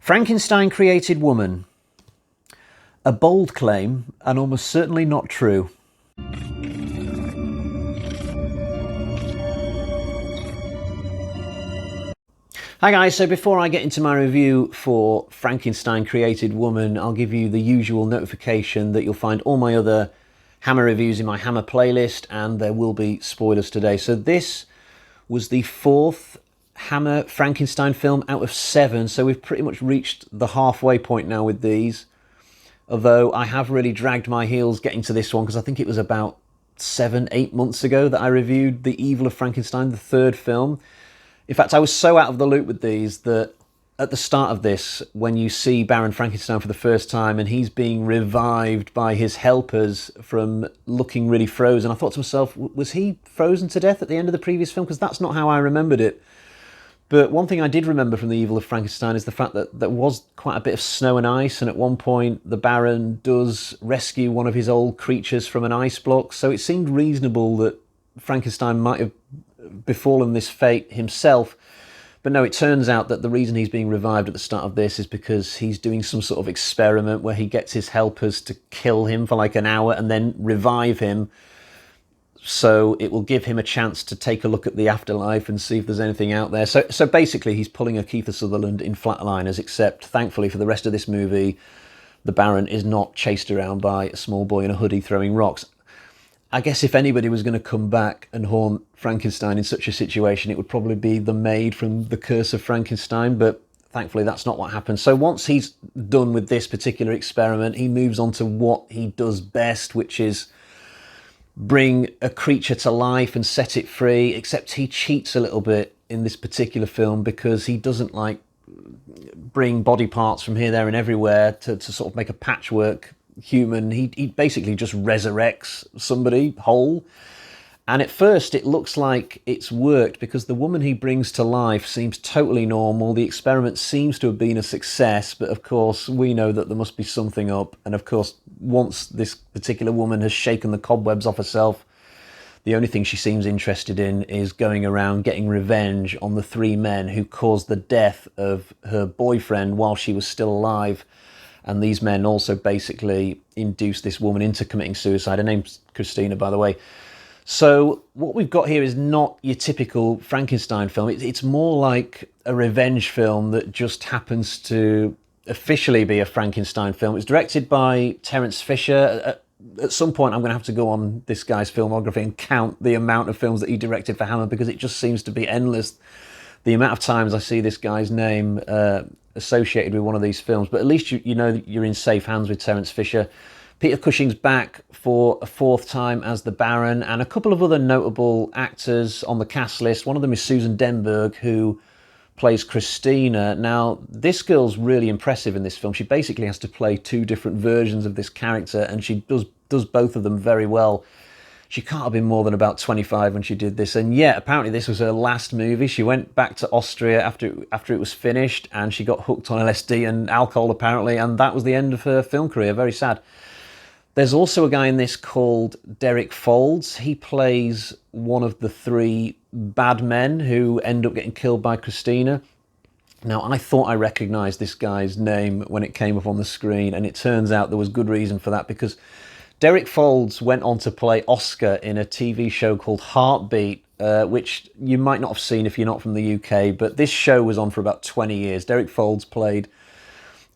Frankenstein Created Woman. A bold claim, and almost certainly not true. Hi guys, so before I get into my review for Frankenstein Created Woman, I'll give you the usual notification that you'll find all my other Hammer reviews in my Hammer playlist, and there will be spoilers today. So this was the fourth Hammer Frankenstein film out of 7, so we've pretty much reached the halfway point now with these. Although I have really dragged my heels getting to this one, because I think it was about 7-8 months ago that I reviewed The Evil of Frankenstein, the third film. In fact, I was so out of the loop with these that at the start of this, when you see Baron Frankenstein for the first time and he's being revived by his helpers from looking really frozen, I thought to myself, was he frozen to death at the end of the previous film? Because that's not how I remembered it. But one thing I did remember from The Evil of Frankenstein is the fact that there was quite a bit of snow and ice, and at one point the Baron does rescue one of his old creatures from an ice block, so it seemed reasonable that Frankenstein might have befallen this fate himself. But no, it turns out that the reason he's being revived at the start of this is because he's doing some sort of experiment where he gets his helpers to kill him for like an hour and then revive him. So it will give him a chance to take a look at the afterlife and see if there's anything out there. So basically he's pulling a Kiefer Sutherland in Flatliners, except thankfully for the rest of this movie, the Baron is not chased around by a small boy in a hoodie throwing rocks. I guess if anybody was going to come back and haunt Frankenstein in such a situation, it would probably be the maid from The Curse of Frankenstein, but thankfully that's not what happened. So once he's done with this particular experiment, he moves on to what he does best, which is bring a creature to life and set it free, except he cheats a little bit in this particular film because he doesn't like bring body parts from here, there and everywhere to sort of make a patchwork human. He basically just resurrects somebody whole. And at first it looks like it's worked because the woman he brings to life seems totally normal. The experiment seems to have been a success, but of course we know that there must be something up. And of course, once this particular woman has shaken the cobwebs off herself, the only thing she seems interested in is going around getting revenge on the 3 men who caused the death of her boyfriend while she was still alive. And these men also basically induced this woman into committing suicide. Her name's Christina, by the way. So what we've got here is not your typical Frankenstein film. It's more like a revenge film that just happens to officially be a Frankenstein film. It's directed by Terence Fisher. At some point, I'm going to have to go on this guy's filmography and count the amount of films that he directed for Hammer, because it just seems to be endless, the amount of times I see this guy's name associated with one of these films. But at least you know that you're in safe hands with Terence Fisher. Peter Cushing's back for a 4th time as the Baron, and a couple of other notable actors on the cast list. One of them is Susan Denberg, who plays Christina. Now, this girl's really impressive in this film. She basically has to play 2 different versions of this character, and she does both of them very well. She can't have been more than about 25 when she did this, and yeah, apparently this was her last movie. She went back to Austria after it was finished, and she got hooked on LSD and alcohol apparently, and that was the end of her film career. Very sad. There's also a guy in this called Derrick Folds. He plays one of the 3 bad men who end up getting killed by Christina. Now, I thought I recognised this guy's name when it came up on the screen, and it turns out there was good reason for that, because Derrick Folds went on to play Oscar in a TV show called Heartbeat, which you might not have seen if you're not from the UK, but this show was on for about 20 years. Derrick Folds played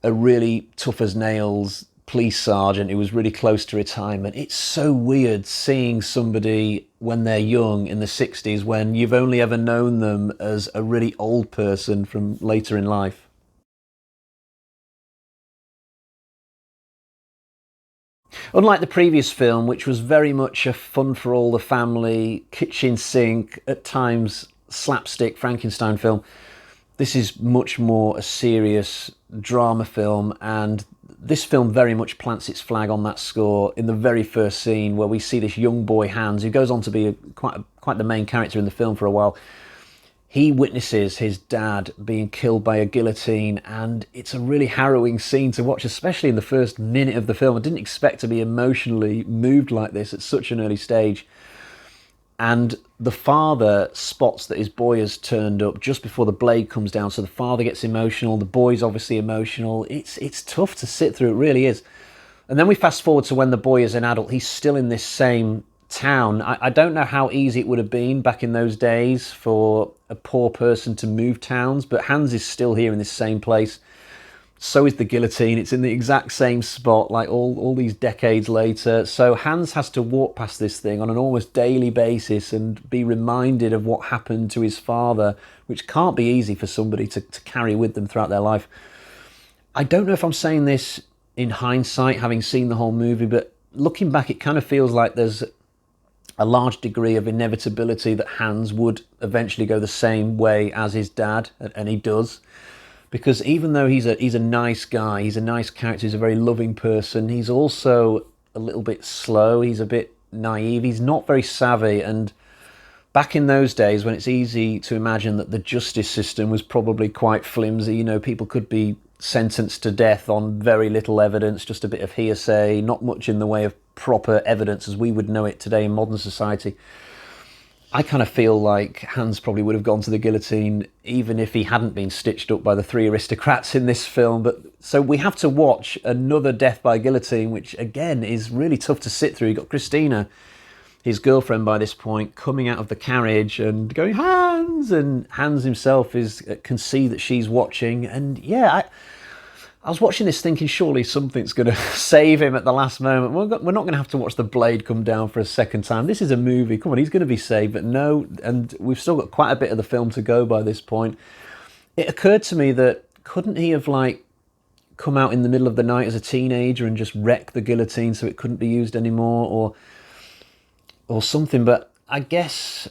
a really tough-as-nails police sergeant who was really close to retirement. It's so weird seeing somebody when they're young in the 60s when you've only ever known them as a really old person from later in life. Unlike the previous film, which was very much a fun for all the family, kitchen sink, at times slapstick Frankenstein film, this is much more a serious drama film, and this film very much plants its flag on that score in the very first scene, where we see this young boy Hans, who goes on to be quite the main character in the film for a while. He witnesses his dad being killed by a guillotine, and it's a really harrowing scene to watch, especially in the first minute of the film. I didn't expect to be emotionally moved like this at such an early stage. And the father spots that his boy has turned up just before the blade comes down. So the father gets emotional. The boy's obviously emotional. It's tough to sit through. It really is. And then we fast forward to when the boy is an adult. He's still in this same town. I don't know how easy it would have been back in those days for a poor person to move towns, but Hans is still here in this same place. So is the guillotine. It's in the exact same spot, like all these decades later. So Hans has to walk past this thing on an almost daily basis and be reminded of what happened to his father, which can't be easy for somebody to carry with them throughout their life. I don't know if I'm saying this in hindsight, having seen the whole movie, but looking back, it kind of feels like there's a large degree of inevitability that Hans would eventually go the same way as his dad, and he does. Because even though he's a nice guy, he's a nice character, he's a very loving person, he's also a little bit slow, he's a bit naive, he's not very savvy. And back in those days, when it's easy to imagine that the justice system was probably quite flimsy, you know, people could be sentenced to death on very little evidence, just a bit of hearsay, not much in the way of proper evidence as we would know it today in modern society. I kind of feel like Hans probably would have gone to the guillotine even if he hadn't been stitched up by the three aristocrats in this film. But so we have to watch another death by guillotine, which again is really tough to sit through. You've got Christina, his girlfriend by this point, coming out of the carriage and going, Hans! And Hans himself can see that she's watching. And yeah, I was watching this thinking surely something's going to save him at the last moment. We're not going to have to watch the blade come down for a second time. This is a movie. Come on, he's going to be saved. But no, and we've still got quite a bit of the film to go by this point. It occurred to me that couldn't he have come out in the middle of the night as a teenager and just wreck the guillotine so it couldn't be used anymore or something? But I guess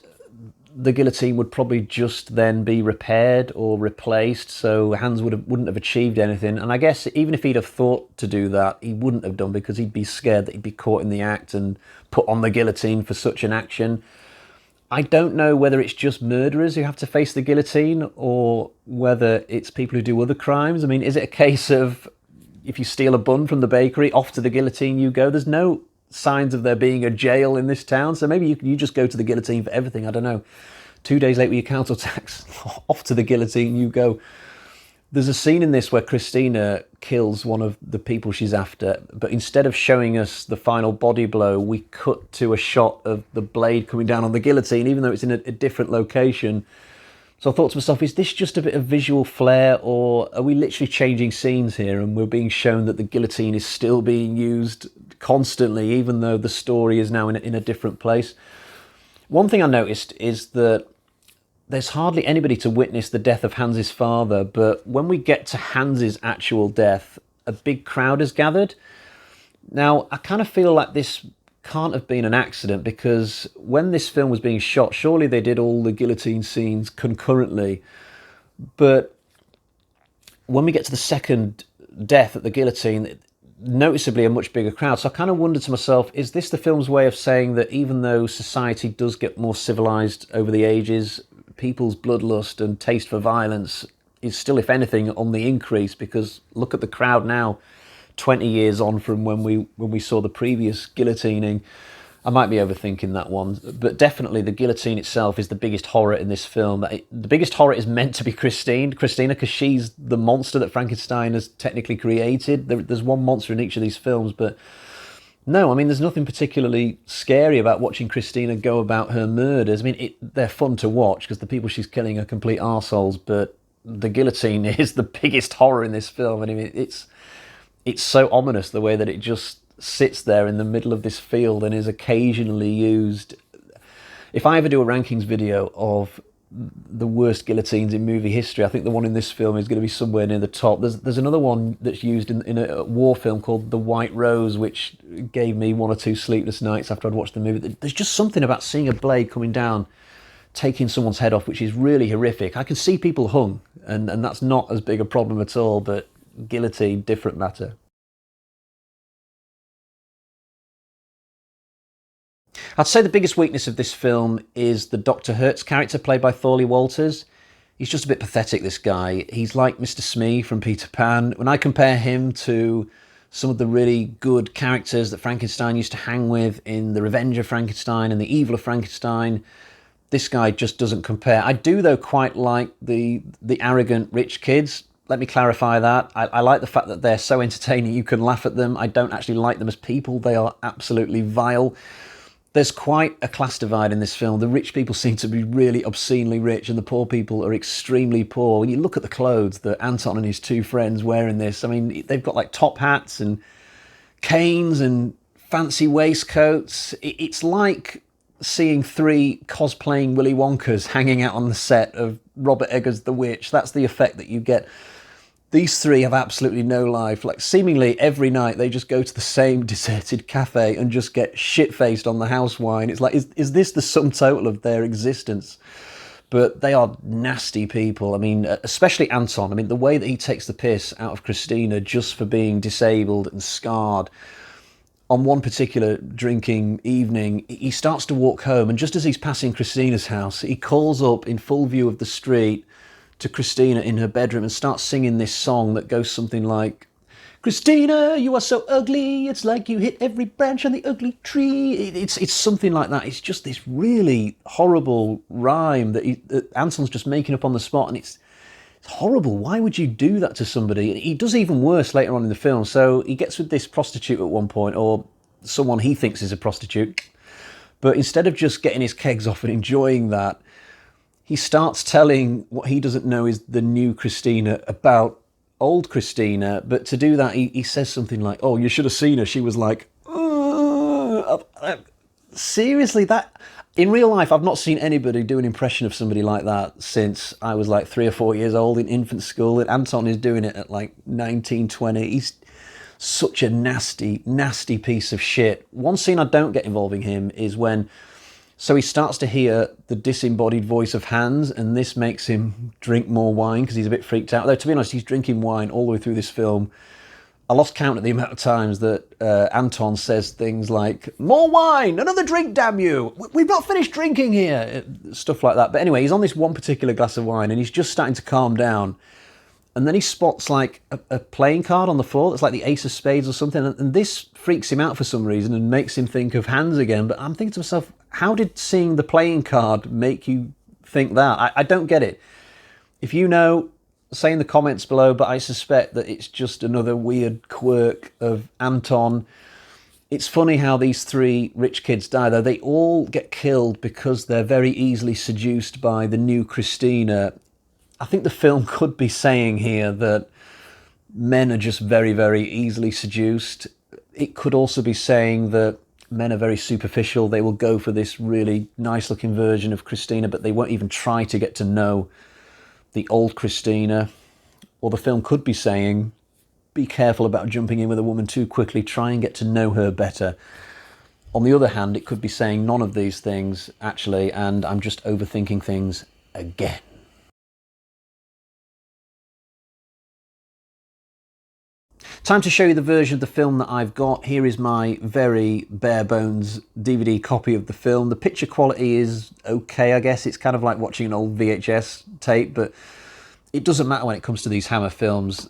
the guillotine would probably just then be repaired or replaced, so Hans wouldn't have achieved anything. And I guess even if he'd have thought to do that, he wouldn't have done, because he'd be scared that he'd be caught in the act and put on the guillotine for such an action. I don't know whether it's just murderers who have to face the guillotine or whether it's people who do other crimes. I mean, is it a case of if you steal a bun from the bakery, off to the guillotine you go? There's no signs of there being a jail in this town, so maybe you just go to the guillotine for everything. I don't know. 2 days late with your council tax, off to the guillotine you go. There's a scene in this where Christina kills one of the people she's after, but instead of showing us the final body blow, we cut to a shot of the blade coming down on the guillotine, even though it's in a different location. So I thought to myself, is this just a bit of visual flair, or are we literally changing scenes here and we're being shown that the guillotine is still being used constantly, even though the story is now in a different place? One thing I noticed is that there's hardly anybody to witness the death of Hans's father, but when we get to Hans's actual death, a big crowd has gathered. Now, I kind of feel like this can't have been an accident, because when this film was being shot, surely they did all the guillotine scenes concurrently. But when we get to the second death at the guillotine, noticeably a much bigger crowd. So I kind of wondered to myself, is this the film's way of saying that even though society does get more civilized over the ages, people's bloodlust and taste for violence is still, if anything, on the increase? Because look at the crowd now, 20 years on from when we saw the previous guillotining. I might be overthinking that one, but definitely the guillotine itself is the biggest horror in this film. The biggest horror is meant to be Christina, because she's the monster that Frankenstein has technically created. There's one monster in each of these films, but no, I mean, there's nothing particularly scary about watching Christina go about her murders. I mean, they're fun to watch because the people she's killing are complete arseholes, but the guillotine is the biggest horror in this film. And I mean, it's so ominous the way that it just sits there in the middle of this field and is occasionally used. If I ever do a rankings video of the worst guillotines in movie history, I think the one in this film is going to be somewhere near the top. There's another one that's used in a war film called The White Rose, which gave me 1 or 2 sleepless nights after I'd watched the movie. There's just something about seeing a blade coming down, taking someone's head off, which is really horrific. I can see people hung, and that's not as big a problem at all, but guillotine, different matter. I'd say the biggest weakness of this film is the Dr. Hertz character played by Thorley Walters. He's just a bit pathetic, this guy. He's like Mr. Smee from Peter Pan. When I compare him to some of the really good characters that Frankenstein used to hang with in The Revenge of Frankenstein and The Evil of Frankenstein. This guy just doesn't compare. I do, though, quite like the arrogant rich kids. Let me clarify that. I like the fact that they're so entertaining you can laugh at them. I don't actually like them as people. They are absolutely vile. There's quite a class divide in this film. The rich people seem to be really obscenely rich and the poor people are extremely poor. When you look at the clothes that Anton and his two friends wear in this, I mean, they've got like top hats and canes and fancy waistcoats. It's like seeing three cosplaying Willy Wonkas hanging out on the set of Robert Eggers' The Witch. That's the effect that you get. These three have absolutely no life. Like, seemingly every night they just go to the same deserted cafe and just get shit-faced on the house wine. It's like, is this the sum total of their existence? But they are nasty people. I mean, especially Anton. I mean, the way that he takes the piss out of Christina just for being disabled and scarred. On one particular drinking evening, he starts to walk home, and just as he's passing Christina's house, he calls up in full view of the street to Christina in her bedroom and starts singing this song that goes something like, "Christina, you are so ugly, it's like you hit every branch on the ugly tree." It's something like that. It's just this really horrible rhyme that Anton's just making up on the spot, and it's horrible. Why would you do that to somebody? He does even worse later on in the film. So he gets with this prostitute at one point, or someone he thinks is a prostitute, but instead of just getting his kegs off and enjoying that, he starts telling what he doesn't know is the new Christina about old Christina. But to do that, he says something like, "Oh, you should have seen her. She was like, seriously, that..." In real life, I've not seen anybody do an impression of somebody like that since I was like 3 or 4 years old in infant school. And Anton is doing it at like 19, 20. He's such a nasty, nasty piece of shit. One scene I don't get involving him is when... So he starts to hear the disembodied voice of Hans, and this makes him drink more wine because he's a bit freaked out. Though, to be honest, he's drinking wine all the way through this film. I lost count at the amount of times that Anton says things like, "More wine, another drink, damn you. We've not finished drinking here." Stuff like that. But anyway, he's on this one particular glass of wine and he's just starting to calm down. And then he spots like a playing card on the floor that's like the ace of spades or something. And this freaks him out for some reason and makes him think of Hans again. But I'm thinking to myself, how did seeing the playing card make you think that? I don't get it. If you know, say in the comments below, but I suspect that it's just another weird quirk of Anton. It's funny how these three rich kids die, though. They all get killed because they're very easily seduced by the new Christina. I think the film could be saying here that men are just very, very easily seduced. It could also be saying that men are very superficial. They will go for this really nice-looking version of Christina, but they won't even try to get to know the old Christina. Or the film could be saying, be careful about jumping in with a woman too quickly. Try and get to know her better. On the other hand, it could be saying none of these things, actually, and I'm just overthinking things again. Time to show you the version of the film that I've got. Here is my very bare bones DVD copy of the film. The picture quality is okay, I guess. It's kind of like watching an old VHS tape, but it doesn't matter when it comes to these Hammer films.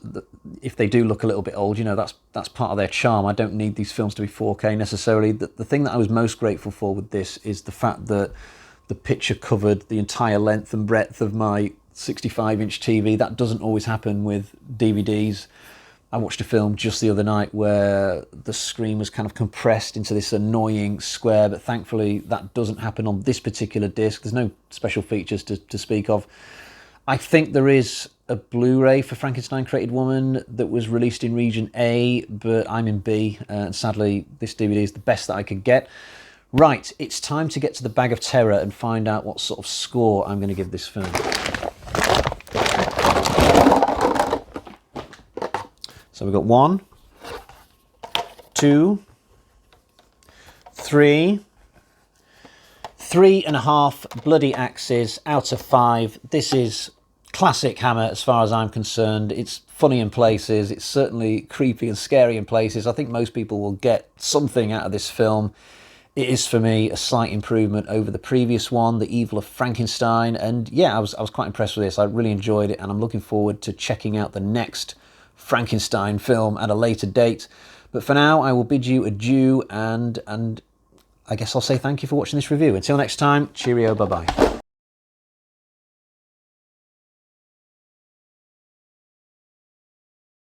If they do look a little bit old, you know, that's part of their charm. I don't need these films to be 4K necessarily. The thing that I was most grateful for with this is the fact that the picture covered the entire length and breadth of my 65-inch TV. That doesn't always happen with DVDs. I watched a film just the other night where the screen was kind of compressed into this annoying square, but thankfully that doesn't happen on this particular disc. There's no special features to speak of. I think there is a Blu-ray for Frankenstein Created Woman that was released in region A, but I'm in B, and sadly this DVD is the best that I could get. Right, it's time to get to the bag of terror and find out what sort of score I'm going to give this film. So we've got 1, 2, 3, 3.5 bloody axes out of 5. This is classic Hammer as far as I'm concerned. It's funny in places. It's certainly creepy and scary in places. I think most people will get something out of this film. It is, for me, a slight improvement over the previous one, The Evil of Frankenstein. And yeah, I was quite impressed with this. I really enjoyed it, and I'm looking forward to checking out the next Frankenstein film at a later date. But for now, I will bid you adieu, and I guess I'll say thank you for watching this review. Until next time, cheerio, bye-bye.